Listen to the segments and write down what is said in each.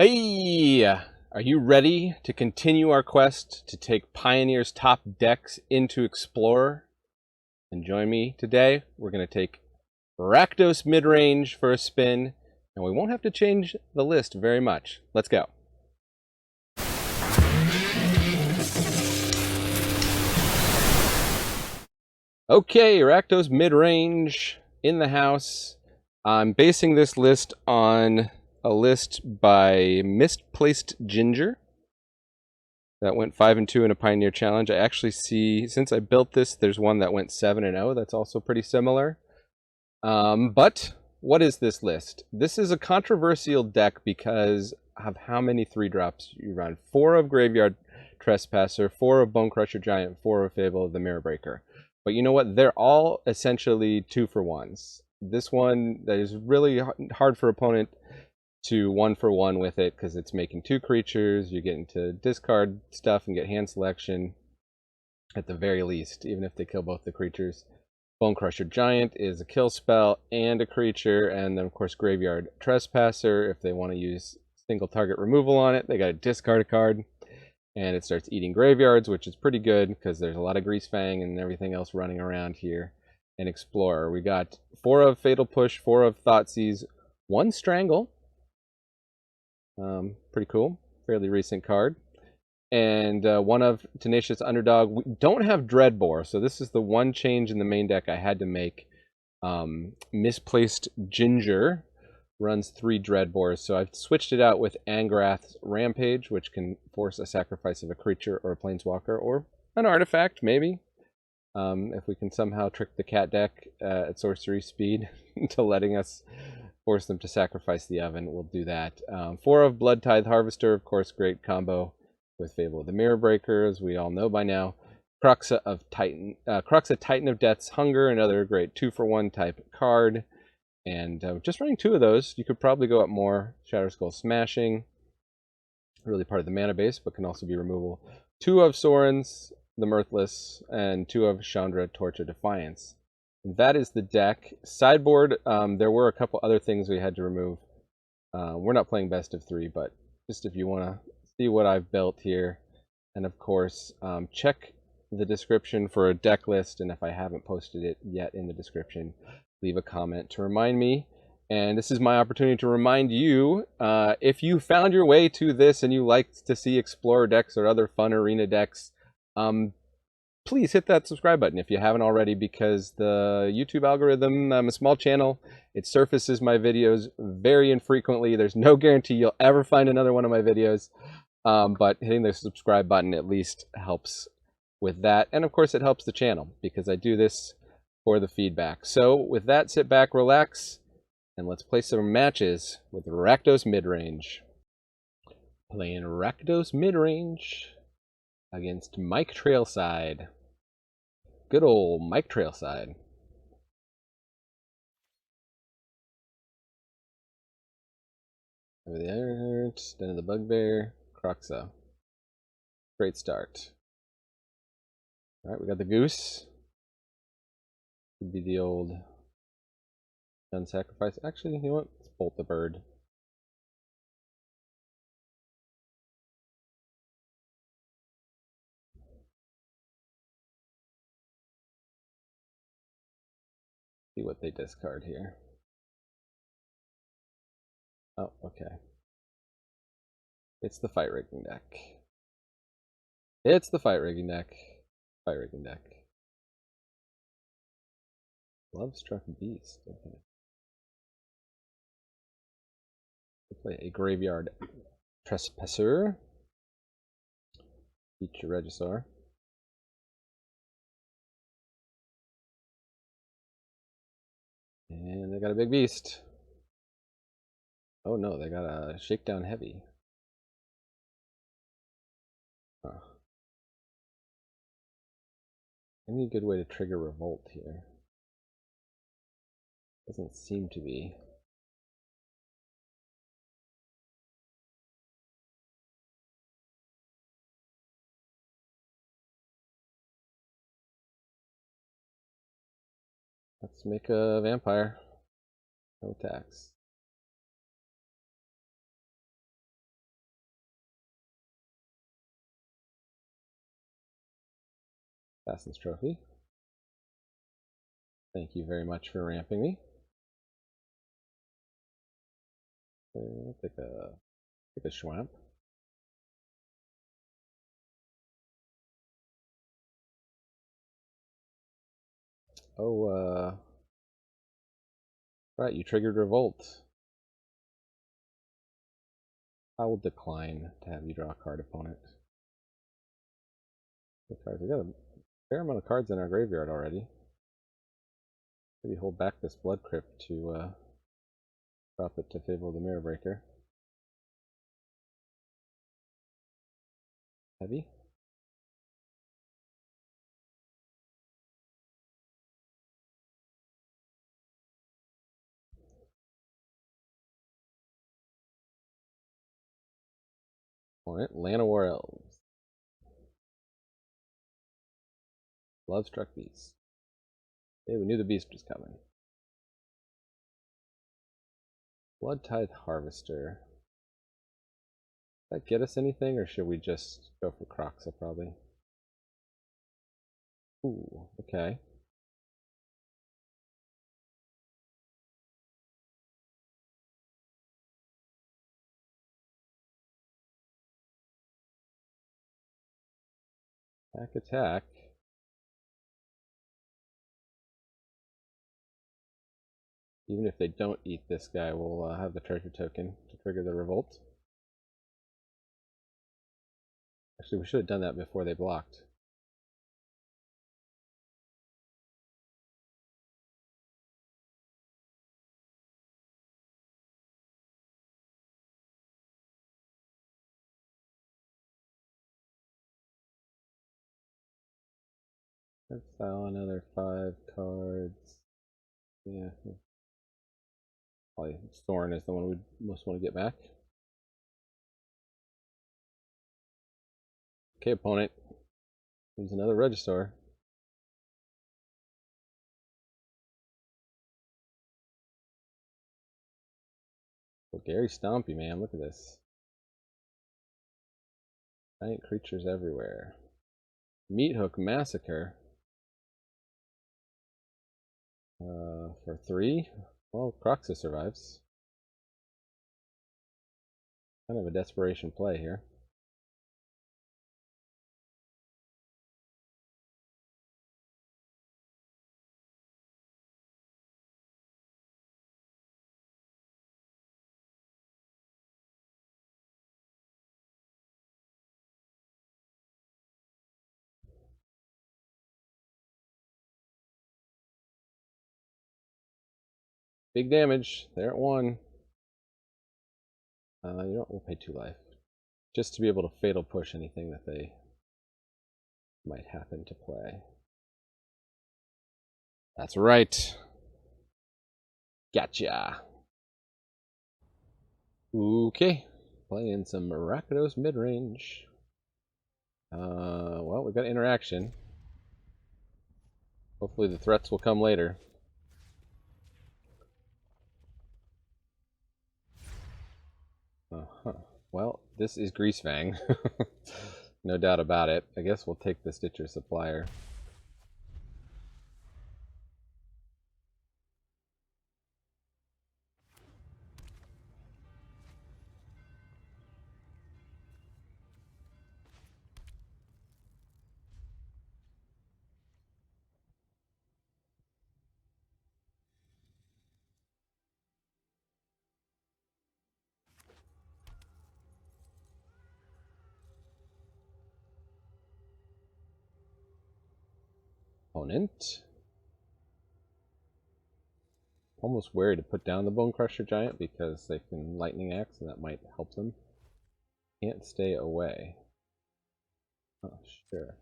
Hey, are you ready to continue our quest to take Pioneer's top decks into Explorer? And join me today. We're going to take Rakdos Midrange for a spin, and we won't have to change the list very much. Let's go. Okay, Rakdos Midrange in the house. I'm basing this list on a list by Misplaced Ginger that went 5-2 in a Pioneer Challenge. I actually see, since I built this, there's one that went 7-0. That's also pretty similar. But what is this list? This is a controversial deck because of how many 3-drops you run. 4 of Graveyard Trespasser, 4 of Bonecrusher Giant, 4 of Fable of the Mirror Breaker. But you know what? They're all essentially 2-for-1s. This one that is really hard for opponent to 1-for-1 with it because it's making 2 creatures. You get into discard stuff and get hand selection at the very least, even if they kill both the creatures. Bonecrusher Giant is a kill spell and a creature, and then of course Graveyard Trespasser. If they want to use single target removal on it, they got to discard a card, and it starts eating graveyards, which is pretty good because there's a lot of Greasefang and everything else running around here. And Explorer, we got 4 of Fatal Push, 4 of Thoughtseize, 1 Strangle. Pretty cool, fairly recent card. And 1 of Tenacious Underdog. We don't have Dreadbore, so this is the one change in the main deck I had to make. Misplaced Ginger runs 3 Dreadbores, so I've switched it out with Angrath's Rampage, which can force a sacrifice of a creature or a planeswalker or an artifact, maybe. If we can somehow trick the cat deck at sorcery speed into letting us force them to sacrifice the oven, we'll do that. 4 of Blood Tithe Harvester, of course, great combo with Fable of the Mirror Breaker, as we all know by now. Cruxa Titan of Death's Hunger, another great 2-for-1 type card. And just running 2 of those, you could probably go up more. Shatterskull Smashing, really part of the mana base, but can also be removal. 2 of Sorin's the Mirthless, and 2 of Chandra Torch of Defiance. That is the deck. Sideboard, there were a couple other things we had to remove. We're not playing best of 3, but just if you want to see what I've built here. And of course, check the description for a deck list, and if I haven't posted it yet in the description, leave a comment to remind me. And this is my opportunity to remind you, if you found your way to this and you like to see Explorer decks or other fun arena decks, please hit that subscribe button if you haven't already, because the YouTube algorithm, I'm a small channel, it surfaces my videos very infrequently. There's no guarantee you'll ever find another one of my videos, but hitting the subscribe button at least helps with that. And of course it helps the channel because I do this for the feedback. So with that, sit back, relax, and let's play some matches with Rakdos Midrange. Playing Rakdos Midrange against Mike Trailside. Good old Mike Trailside. Over the Ironheart, Den of the Bugbear, Cruxa. Great start. Alright, we got the Goose. Could be the old gun sacrifice. Actually, you know what? Let's bolt the bird. See what they discard here. Oh, okay. It's the fight rigging deck. It's the fight rigging deck. Fight rigging deck. Lovestruck Beast. Okay. We'll play a Graveyard Trespasser. Feature Regisaur. And they got a big beast. Oh no, they got a Shakedown Heavy. Huh. Any good way to trigger Revolt here? Doesn't seem to be. Let's make a Vampire. No attacks. Assassin's Trophy. Thank you very much for ramping me. I'll take a Schwamp. Oh, right, you triggered Revolt. I will decline to have you draw a card, opponent. What cards? We got a fair amount of cards in our graveyard already. Maybe hold back this Blood Crypt to drop it to Fable of the Mirror Breaker. Heavy? Opponent, Llanowar Elves. Bloodstruck Beast. Okay, we knew the beast was coming. Blood Tithe Harvester. Does that get us anything, or should we just go for Kroxa, probably? Ooh, okay. Attack. Even if they don't eat this guy, we'll have the treasure token to trigger the revolt. Actually, we should have done that before they blocked. Exile another 5 cards. Yeah. Probably Thorn is the one we'd most want to get back. Okay, opponent. There's another Regisaur. Golgari Stompy, man. Look at this. Giant creatures everywhere. Meathook Massacre. For 3. Well, Kroxa survives. Kind of a desperation play here. Big damage. They're at 1. You know what? We'll pay 2 life. Just to be able to fatal push anything that they might happen to play. That's right. Gotcha. Okay. Playing some Rakdos Midrange. Well, we've got interaction. Hopefully the threats will come later. Well, this is Greasefang. No doubt about it. I guess we'll take the Stitcher Supplier. Opponent. Almost wary to put down the Bone Crusher Giant because they can Lightning Axe and that might help them. Can't stay away. Oh, sure.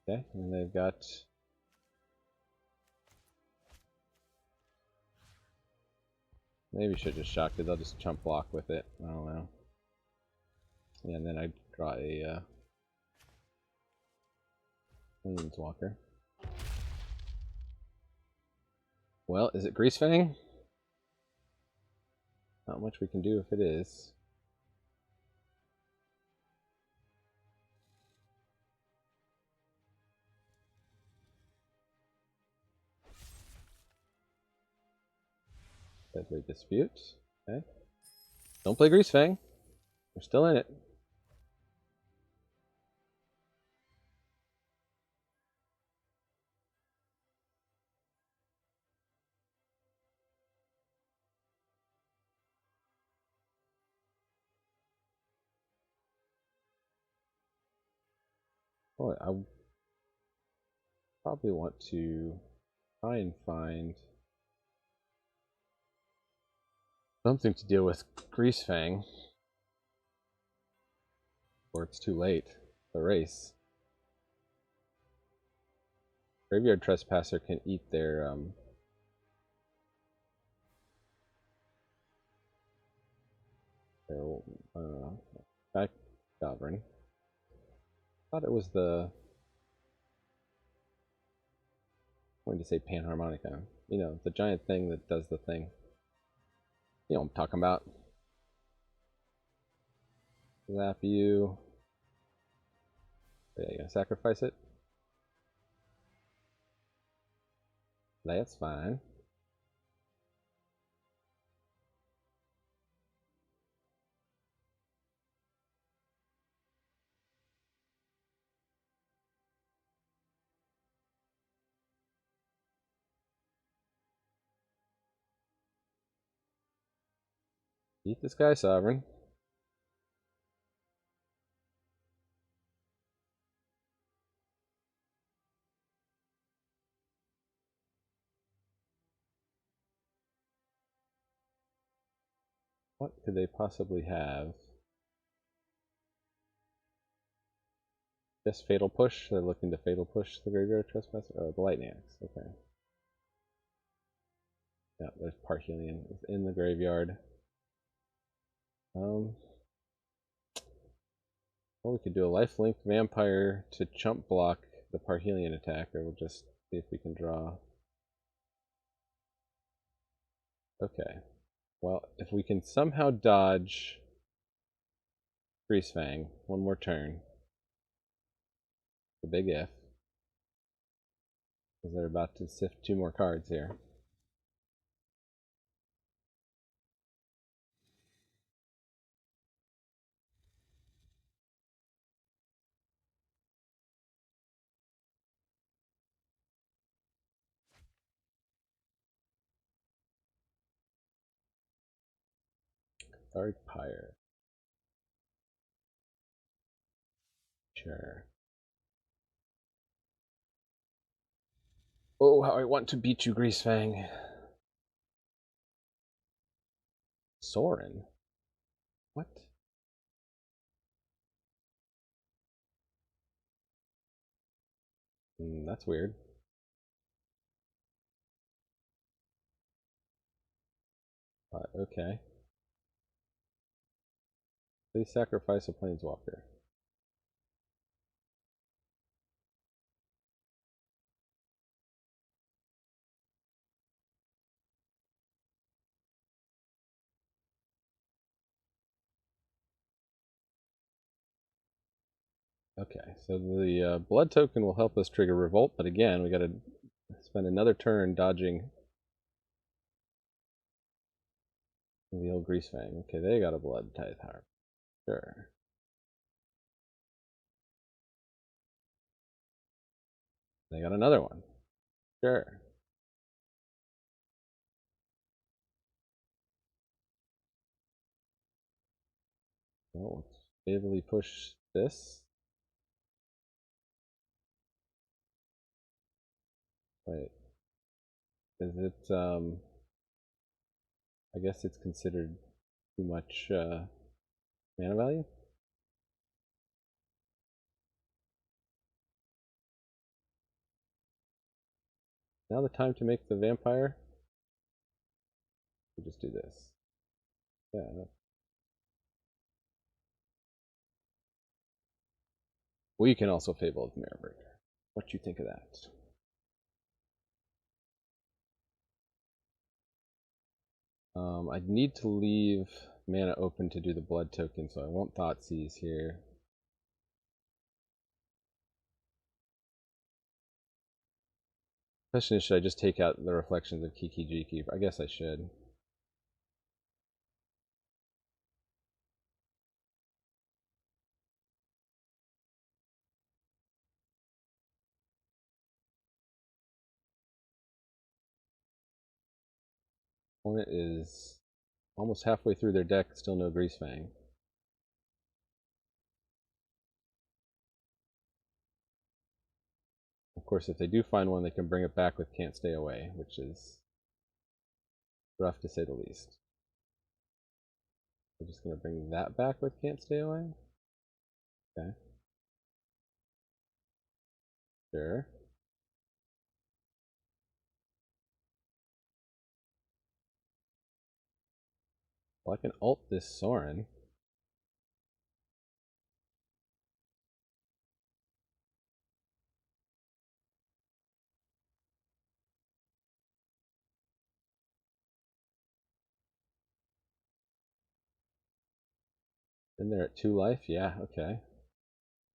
Okay, and they've got... Maybe should just shock it. They'll just chump block with it. I don't know. Yeah, and then I draw a Planeswalker. Well, is it Greasefang? Not much we can do if it is. Deadly Dispute. Okay. Don't play Greasefang. We're still in it. Oh, I probably want to try and find something to deal with Greasefang, or it's too late. The race. Graveyard Trespasser can eat their back Sovereign. Thought it was the. I'm going to say Panharmonica. You know, the giant thing that does the thing. You know what I'm talking about. Zap you. Yeah, you gonna sacrifice it? That's fine. Eat this guy, Sovereign. What could they possibly have? Just Fatal Push? They're looking to Fatal Push the Graveyard Trespasser? Oh, the Lightning Axe. Okay. Yeah, there's Parhelion in the graveyard. Well, we could do a lifelink vampire to chump block the Parhelion attack, or we'll just see if we can draw. Okay. Well, if we can somehow dodge Greasefang one more turn, the big if, because they're about to sift 2 more cards here. Dark Pyre. Sure. Oh, how I want to beat you, Greasefang. Sorin? What? That's weird. Okay. Please sacrifice a Planeswalker. Okay, so the blood token will help us trigger Revolt, but again, we gotta spend another turn dodging the old Greasefang. Okay, they got a Blood Tithe Harp. Sure. They got another one. Sure. Well, let's stably push this. Wait. Is it, I guess it's considered too much mana value? Now the time to make the vampire? We'll just do this. Yeah. We can also Fable of Mirrorbreaker. What do you think of that? I'd need to leave mana open to do the blood token, so I won't Thoughtseize here. Question is, should I just take out the reflections of Kiki Jiki? I guess I should. Opponent is almost halfway through their deck, still no Greasefang. Of course, if they do find one, they can bring it back with Can't Stay Away, which is rough to say the least. We're just going to bring that back with Can't Stay Away. Okay. Sure. Well, I can ult this Sorin. Then they're at 2 life? Yeah, okay.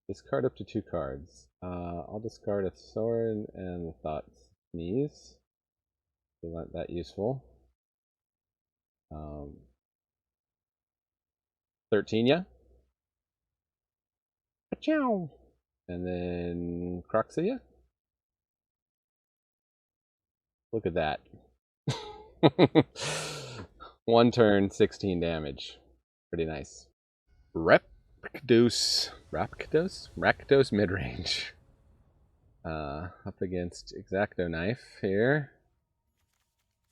Discard up to 2 cards. I'll discard a Sorin and the Thought Sneeze. They're not that useful. 13, yeah? Ciao. And then Croxia. Look at that. 1 turn, 16 damage. Pretty nice. Rakdos Midrange. Up against Exacto Knife here.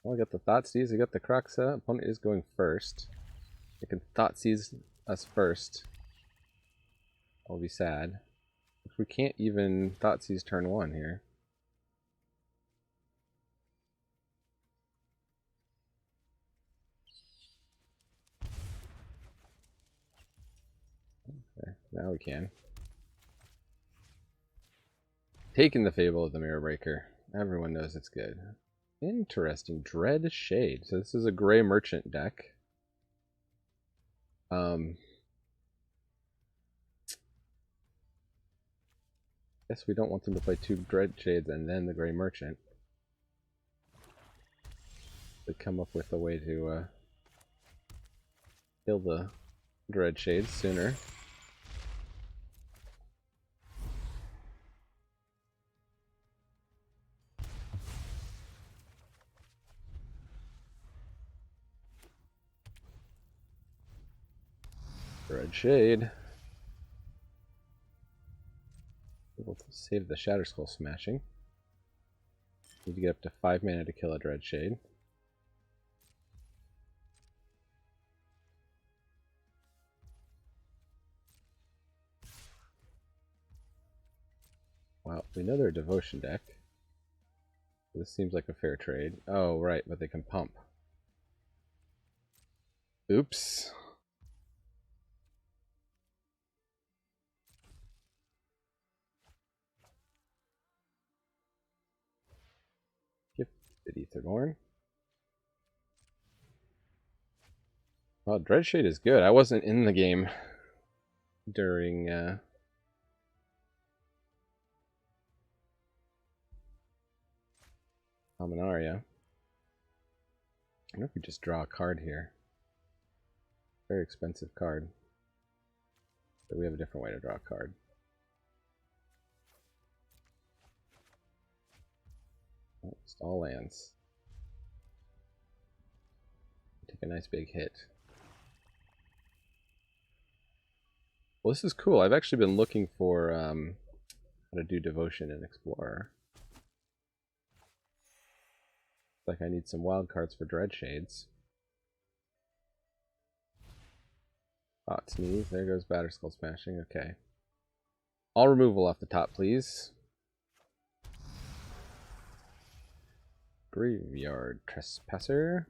Well, I got the Thoughtseize, I got the Croxa. Opponent is going first. They can Thoughtseize us first. I'll be sad. If we can't even Thoughtseize turn 1 here. Okay, now we can. Taking the Fable of the Mirror Breaker. Everyone knows it's good. Interesting. Dread Shade. So this is a gray merchant deck. Guess we don't want them to play 2 Dread Shades and then the Gray Merchant. They come up with a way to kill the Dread Shades sooner. Dread Shade. Able to save the Shatterskull Smashing. Need to get up to 5 mana to kill a Dread Shade. Well, we know they're a Devotion deck. This seems like a fair trade. Oh, right, but they can pump. Oops. Gifted Aetherborn. Well, Dreadshade is good. I wasn't in the game during Dominaria. I wonder if we just draw a card here. Very expensive card. But we have a different way to draw a card. Oh, just all lands. Take a nice big hit. Well, this is cool. I've actually been looking for how to do Devotion in Explorer. Like I need some wild cards for Dread Shades. Thought Sneeze. There goes Batterskull Smashing. Okay. All removal off the top, please. Graveyard Trespasser.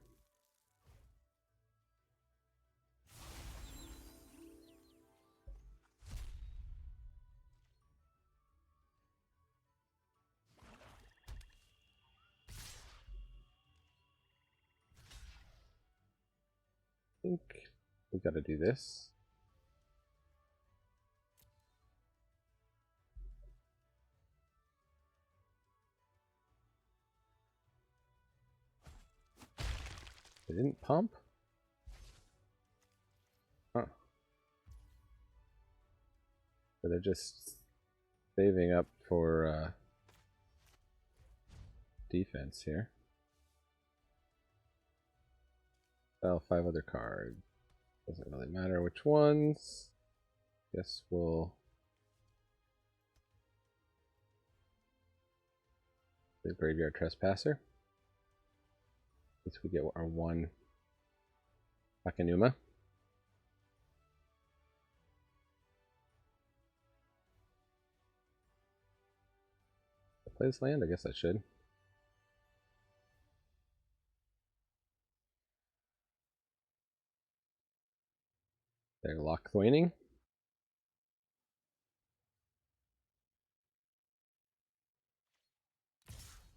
I think we gotta do this. They didn't pump? Huh. So they're just saving up for defense here. Well, 5 other cards. Doesn't really matter which ones. Guess we'll the Graveyard Trespasser. At least we get our one Akanuma. Play this land? I guess I should. They're lock thwaning.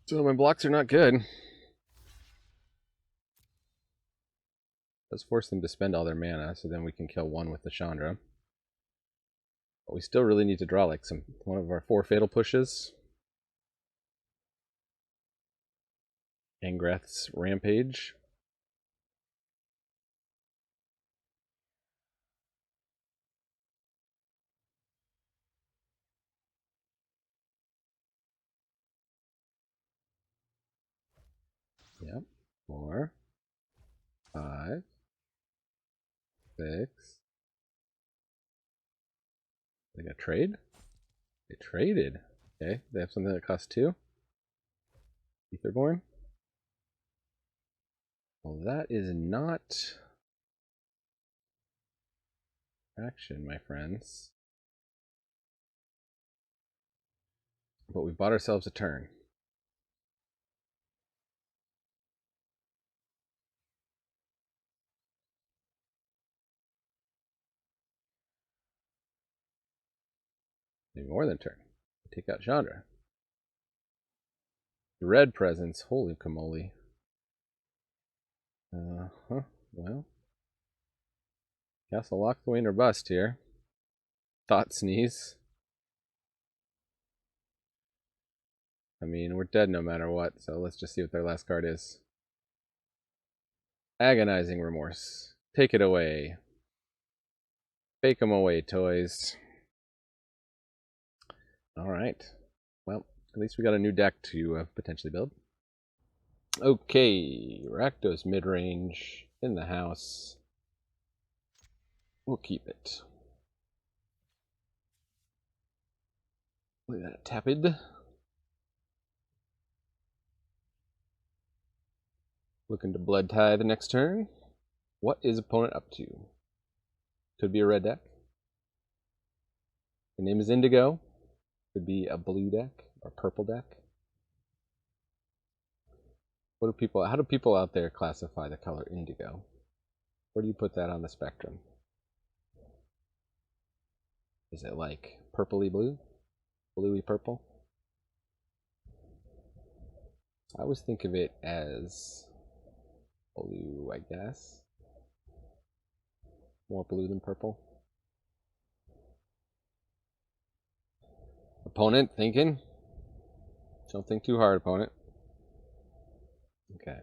So my blocks are not good. Let's force them to spend all their mana, so then we can kill one with the Chandra. But we still really need to draw like one of our 4 fatal pushes. Angrath's Rampage. Yep. 4, 5, 6. They got trade? They traded. Okay, they have something that costs 2. Etherborn. Well, that is not action, my friends. But we bought ourselves a turn. Maybe more than a turn. Take out Chandra. Red presence. Holy camole. Well. Castle Lock the Wayne or bust here. Thought sneeze. I mean, we're dead no matter what, so let's just see what their last card is. Agonizing Remorse. Take it away. Fake them away, toys. Alright. Well, at least we got a new deck to potentially build. Okay, Rakdos Midrange in the house. We'll keep it. Look at that, Tapid. Looking to Blood Tie the next turn. What is opponent up to? Could be a red deck. The name is Indigo. Could be a blue deck or purple deck. How do people out there classify the color indigo? Where do you put that on the spectrum? Is it like purpley blue? Bluey purple? I always think of it as blue, I guess. More blue than purple. Opponent thinking? Don't think too hard, opponent. Okay.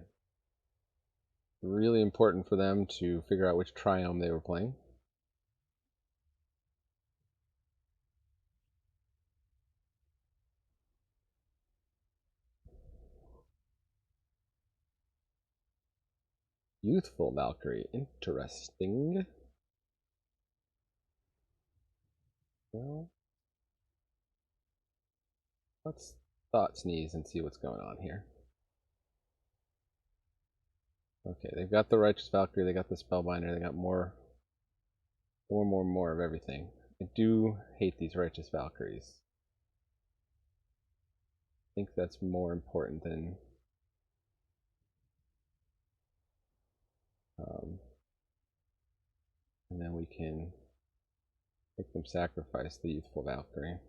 Really important for them to figure out which triome they were playing. Youthful Valkyrie, interesting. Well, let's thought sneeze and see what's going on here. Okay, they've got the Righteous Valkyrie, they got the Spellbinder, they got more of everything. I do hate these Righteous Valkyries. I think that's more important than and then we can make them sacrifice the Youthful Valkyrie.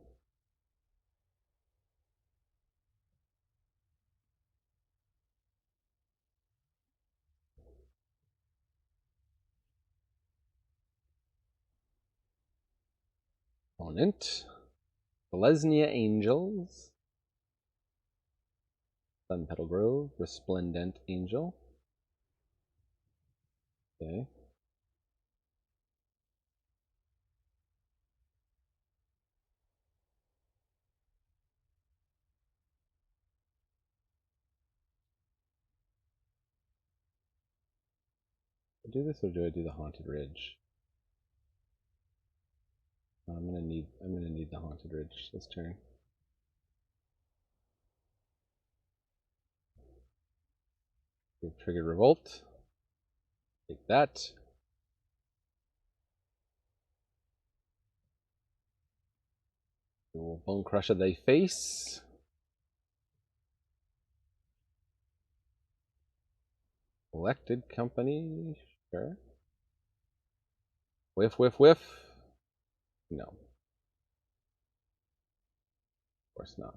Opponent. Selesnya Angels. Sunpetal Grove. Resplendent Angel. Okay. I do this or do I do the Haunted Ridge? I'm gonna need the Haunted Ridge this turn. We've triggered Revolt. Take that. We will Bone Crusher they face. Elected Company, sure. Whiff, whiff, whiff. No. Of course not.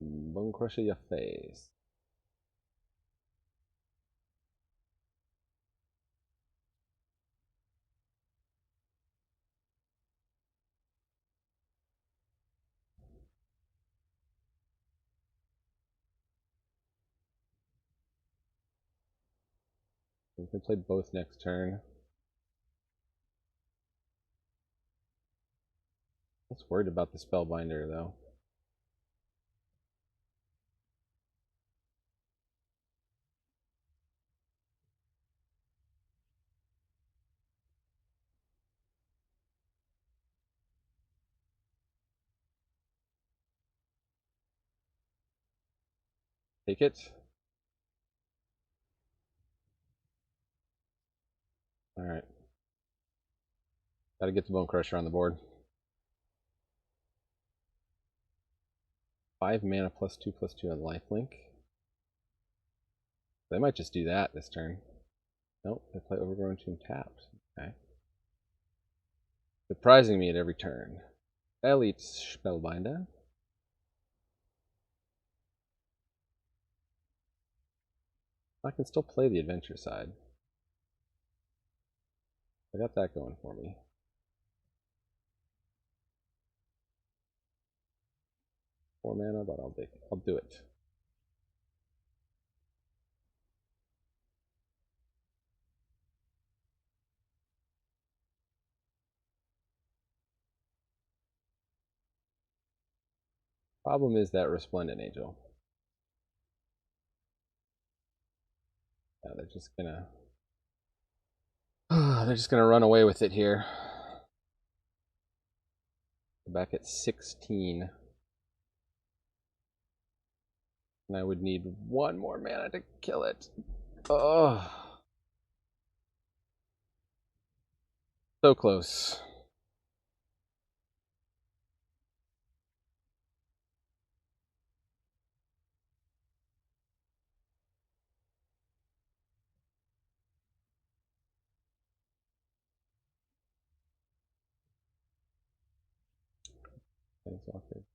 Bone Crusher your face. We can play both next turn. I was worried about the Spellbinder though. Take it. Alright. Gotta get the Bone Crusher on the board. 5 mana +2/+2 on lifelink. They might just do that this turn. Nope, they play Overgrown Tomb tapped. Okay. Surprising me at every turn. Elite Spellbinder. I can still play the adventure side. I got that going for me. Four mana, but I'll do it. Problem is that Resplendent Angel. Yeah, they're just gonna run away with it here. We're back at 16. And I would need one more mana to kill it. Oh. So close.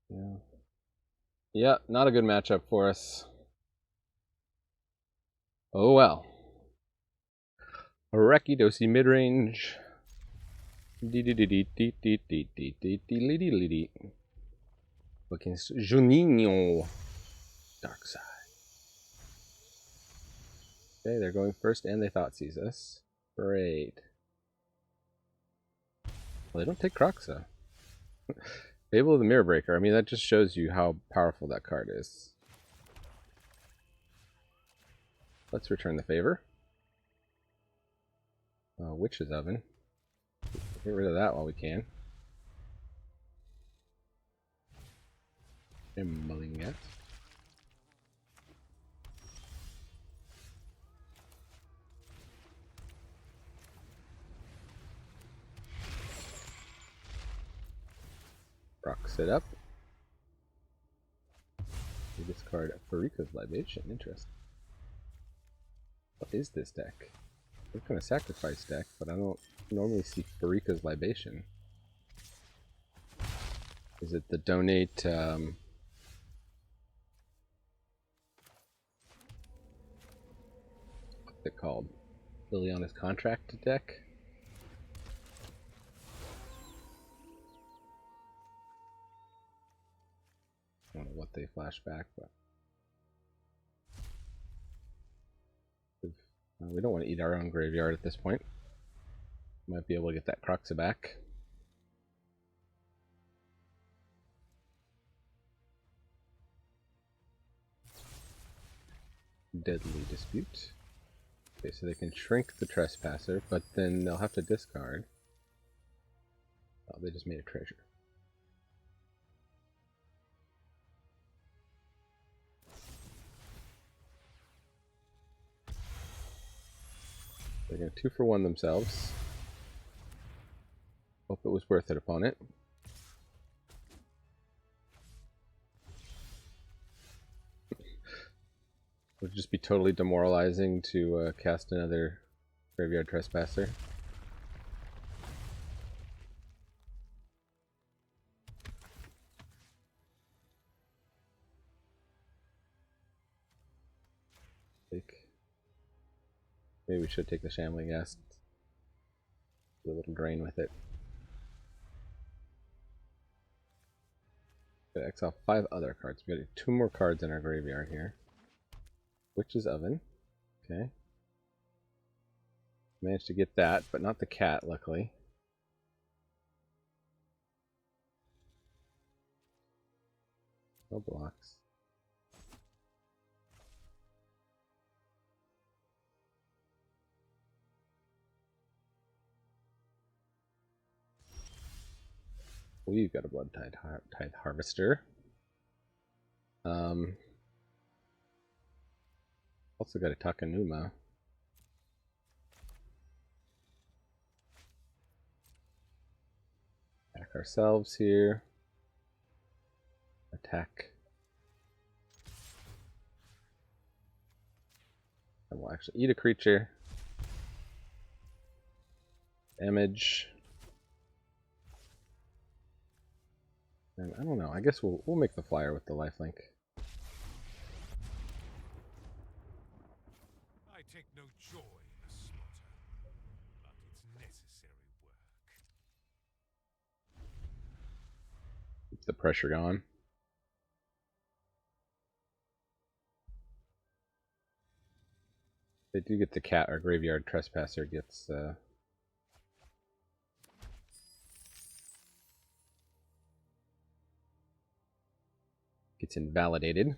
Yeah. Yeah, not a good matchup for us. Oh well. Rakdos Midrange. Against Juninho. Dark side. Okay, they're going first and they Thoughtseize us. Great. Well, they don't take Croxa. Fable of the Mirror Breaker. I mean, that just shows you how powerful that card is. Let's return the favor. Witch's Oven. Get rid of that while we can. Emmalinget. Rocks it up. We discard Farika's Libation. Interesting. What is this deck? What kind of sacrifice deck? But I don't normally see Farika's Libation. Is it the donate? What's it called? Liliana's Contract deck. I don't know what they flash back, but we don't want to eat our own graveyard at this point. Might be able to get that Croxa back. Deadly Dispute. Okay, so they can shrink the Trespasser, but then they'll have to discard. Oh, they just made a treasure. They're going to 2-for-1 themselves. Hope it was worth it, opponent. It would just be totally demoralizing to cast another Graveyard Trespasser. Maybe we should take the Shambling Ghast. Do a little drain with it. Gotta exile 5 other cards. We got 2 more cards in our graveyard here. Witch's Oven. Okay. Managed to get that, but not the cat, luckily. No blocks. We've got a Blood Tithe Harvester. Also got a Takenuma. Attack ourselves here. Attack. And we'll actually eat a creature. Damage. And I don't know. I guess we'll make the flyer with the lifelink. I take no joy in the slaughter, but it's necessary work. Keep the pressure going. They do get the cat. Our Graveyard Trespasser gets invalidated.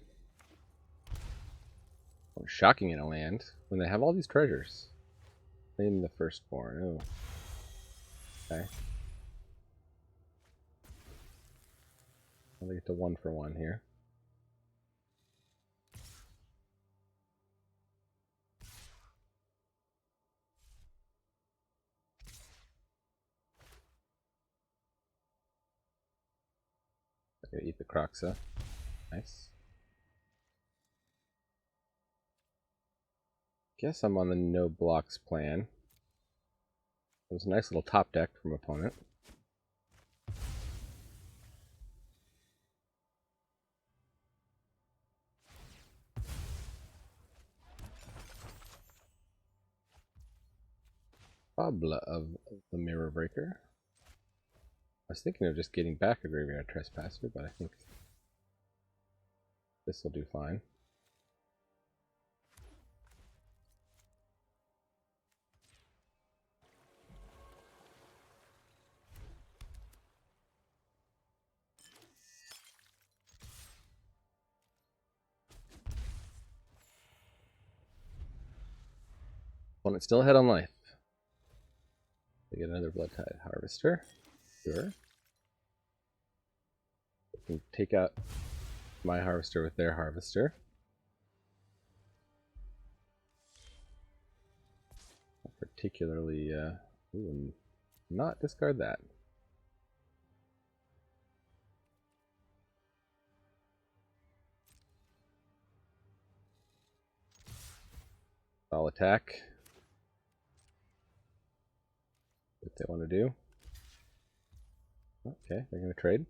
Oh, shocking in a land when they have all these treasures. In the Firstborn. Oh. Okay. I'll get to 1-for-1 here. I'm gonna eat the Croxa. Nice. Guess I'm on the no blocks plan. It was a nice little top deck from opponent. Fabula of the Mirror Breaker. I was thinking of just getting back a Graveyard Trespasser, but I think this will do fine. Opponent still ahead on life. They get another Blood Tithe Harvester. Sure. They can take out my Harvester with their Harvester. Particularly, ooh, not discard that. I'll attack. What they want to do. Okay, they're going to trade.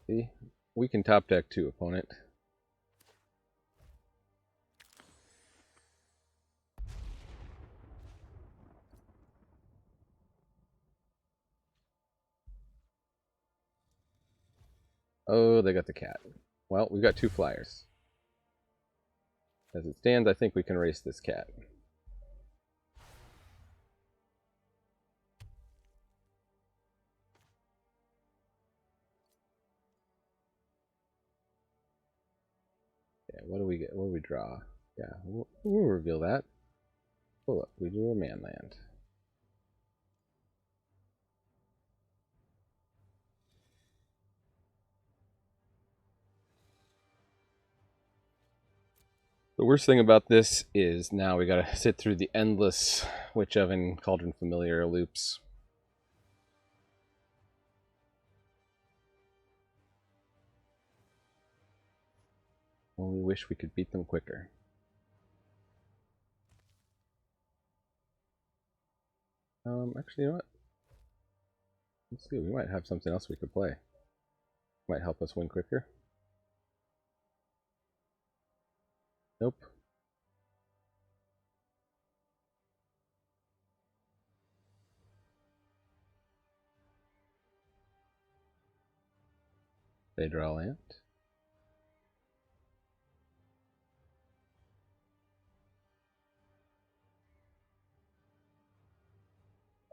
See, we can top deck too, opponent. Oh, they got the cat. Well, we've got 2 flyers. As it stands, I think we can race this cat. what do we get? What do we draw? Yeah, we'll reveal that. Oh, look, we drew a man land. The worst thing about this is now we gotta sit through the endless Witch Oven Cauldron Familiar loops. Only wish we could beat them quicker. Actually, you know what? Let's see, we might have something else we could play. Might help us win quicker. Nope. They draw land.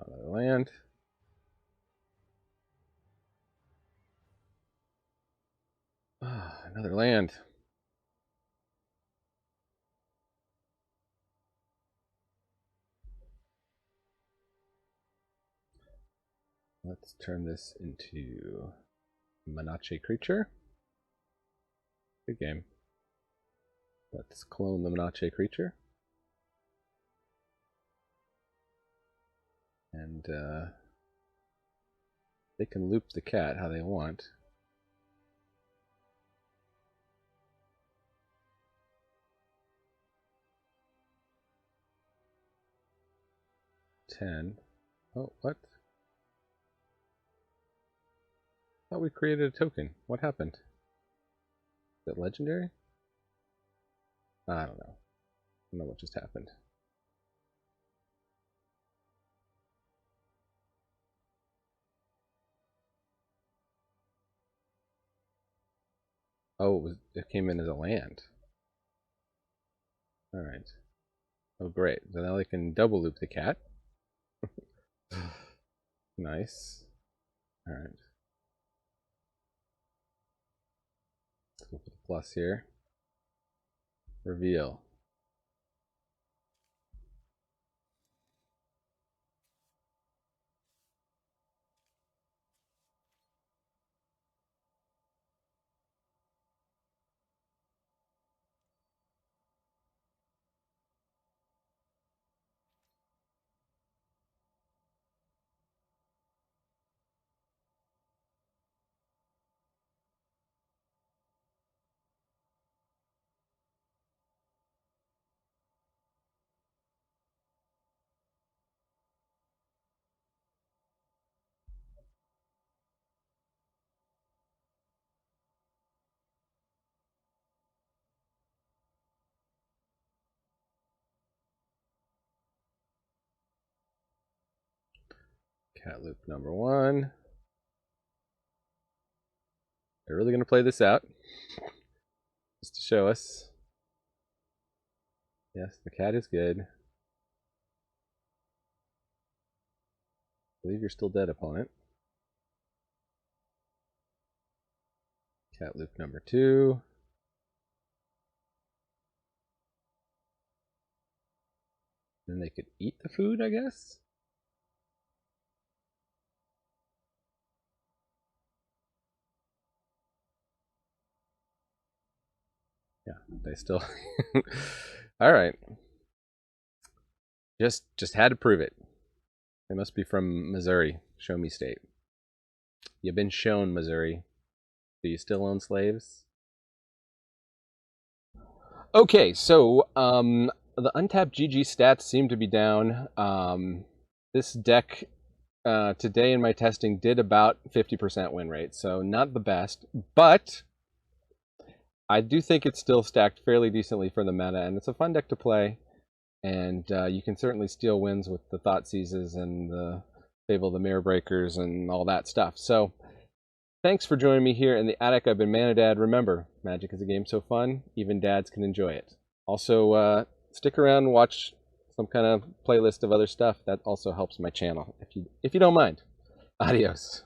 Another land. Another land. Let's turn this into Manache creature. Good game. Let's clone the Manache creature. And they can loop the cat how they want. Oh, what? I thought we created a token. What happened? Is it legendary? I don't know. I don't know what just happened. Oh, it came in as a land. Alright. Oh, great. So now they can double loop the cat. Nice. Alright. Let's go for the plus here. Reveal. Cat loop number 1. They're really going to play this out. Just to show us. Yes, the cat is good. I believe you're still dead, opponent. Cat loop number 2. Then they could eat the food, I guess? Yeah, they still... Alright. Just had to prove it. They must be from Missouri. Show me state. You've been shown, Missouri. Do you still own slaves? Okay, so the untapped GG stats seem to be down. This deck today in my testing did about 50% win rate, so not the best, but I do think it's still stacked fairly decently for the meta, and it's a fun deck to play. And you can certainly steal wins with the Thought Seizes and the Fable of the Mirror Breakers and all that stuff. So thanks for joining me here in the attic. I've been Manadad. Remember, Magic is a game so fun, even dads can enjoy it. Also, stick around and watch some kind of playlist of other stuff. That also helps my channel, if you don't mind. Adios.